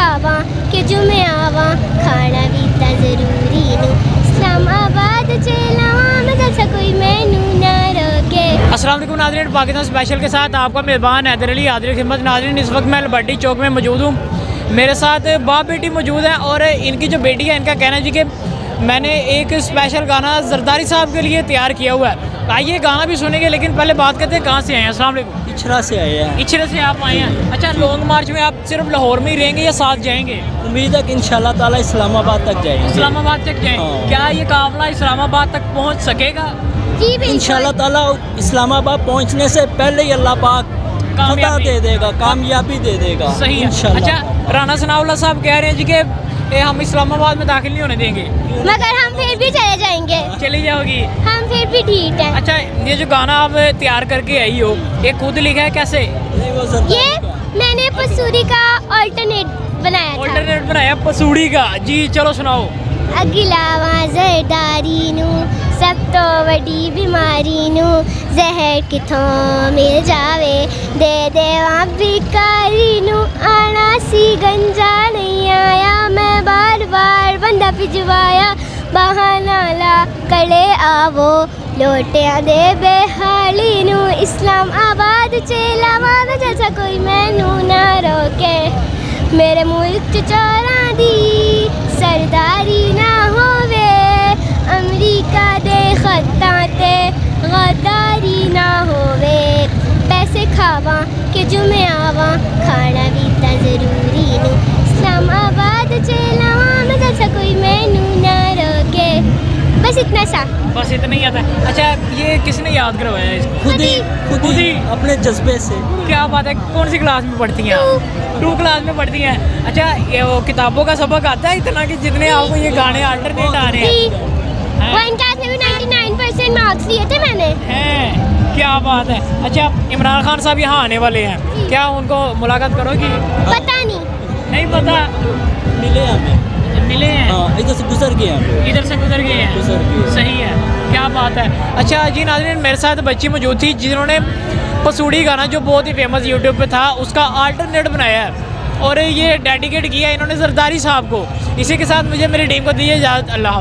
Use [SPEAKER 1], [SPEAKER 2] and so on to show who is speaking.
[SPEAKER 1] खावा कि जुमे आवा खाना भी ता जरूरी नू इस्लामाबाद चलावा मजा सा कोई मैनू ना रोके।
[SPEAKER 2] अस्सलाम वालेकुम नाज़रीन, पाकिस्तान स्पेशल के साथ आपका मेज़बान हैदर अली हाज़िर खिदमत। नाज़रीन, इस वक्त मैं लबर्टी चौक में मौजूद हूँ। मेरे साथ बाप बेटी मौजूद है और इनकी जो बेटी है, इनका कहना है जी कि मैंने एक स्पेशल गाना जरदारी साहब के लिए तैयार किया हुआ है। आइए गाना भी सुनेंगे, लेकिन पहले बात करते हैं कहाँ से आए हैं। अस्सलाम वालेकुम।
[SPEAKER 3] इछरा से आए हैं।
[SPEAKER 2] इछरे से आप आए हैं? अच्छा, लॉन्ग मार्च में आप सिर्फ लाहौर में ही रहेंगे या साथ जाएंगे?
[SPEAKER 3] उम्मीद है कि इंशाल्लाह ताला इस्लामाबाद तक जाएंगे।
[SPEAKER 2] इस्लामाबाद तक जाएंगे?
[SPEAKER 3] हाँ।
[SPEAKER 2] क्या ये काफिला इस्लामाबाद तक पहुँच सकेगा?
[SPEAKER 1] जी बिल्कुल।
[SPEAKER 3] इंशाल्लाह ताला इस्लामाबाद पहुंचने से पहले ही अल्लाह पाक फतह दे देगा, कामयाबी दे देगा।
[SPEAKER 2] सही है।
[SPEAKER 3] इंशाल्लाह।
[SPEAKER 2] अच्छा, राना सनाउल्लाह साहब कह रहे हैं जी कि हम इस्लामाबाद में दाखिल नहीं होने देंगे।
[SPEAKER 1] मगर हम फिर भी चले जाएंगे,
[SPEAKER 2] चली जाओगी?
[SPEAKER 1] हम फिर भी ठीक है।
[SPEAKER 2] अच्छा, ये जो गाना आप तैयार करके आई हो, ये खुद लिखा है कैसे?
[SPEAKER 3] नहीं, वो जरदारी
[SPEAKER 1] ये
[SPEAKER 3] का।
[SPEAKER 1] मैंने पसूरी का ऑल्टरनेट बनाया था।
[SPEAKER 2] ऑल्टरनेट बनाया पसूड़ी का। जी चलो सुनाओ।
[SPEAKER 1] अगिलावा जरदारी नू सब तो वड्डी बीमारी नू जहर किथों मिल जावे दे देवा भिखारी नू आना सी गंजा नहीं आया मैं बार बार बंदा भिजवाया बहाना ला कले आवो लोटिया दे बेहाली नू इस्लामाबाद चलावा जैसा कोई मैनू ना रोके मेरे मुल्क च चोरां दी सरदारी ना होवे अमरीका दे खत्तां ते गद्दारी ना होवे पैसे खावा कि जुमे आवा खाना भी ता जरूरी नू इस्लामाबाद चलावा मजा सा कोई मैनू ना रोके। बस इतना सा।
[SPEAKER 2] बस इतना ही आता है। अच्छा, ये किसने याद करवाया इसको?
[SPEAKER 3] खुद ही
[SPEAKER 2] खुद ही
[SPEAKER 3] अपने जज्बे से।
[SPEAKER 2] क्या बात है। कौन सी क्लास में पढ़ती हैं आप? 2 क्लास में पढ़ती हैं। अच्छा, ये वो किताबों का सबक आता है इतना कि जितने आपको ये गाने अल्टरनेट आ रहे हैं?
[SPEAKER 1] वन क्लास में भी 99% मार्क्स लिए थे मैंने।
[SPEAKER 2] हैं, क्या बात है। अच्छा, इमरान खान साहब यहाँ आने वाले हैं, क्या उनको मुलाकात करोगी?
[SPEAKER 1] पता नहीं।
[SPEAKER 2] नहीं पता।
[SPEAKER 3] मिले हमें।
[SPEAKER 2] मिले हैं?
[SPEAKER 3] हाँ, इधर से गुजर गए हम।
[SPEAKER 2] इधर से गुजर गए हैं?
[SPEAKER 3] गुजर गए।
[SPEAKER 2] सही है, क्या बात है। अच्छा जी नाज़रीन, मेरे साथ बच्ची मौजूद थी जिन्होंने पसूड़ी गाना जो बहुत ही फेमस यूट्यूब पे था उसका अल्टरनेट बनाया है और ये डेडिकेट किया इन्होंने जरदारी साहब को। इसी के साथ मुझे मेरी टीम को दीजिए इजाज़त। अल्लाह हाफ़िज़।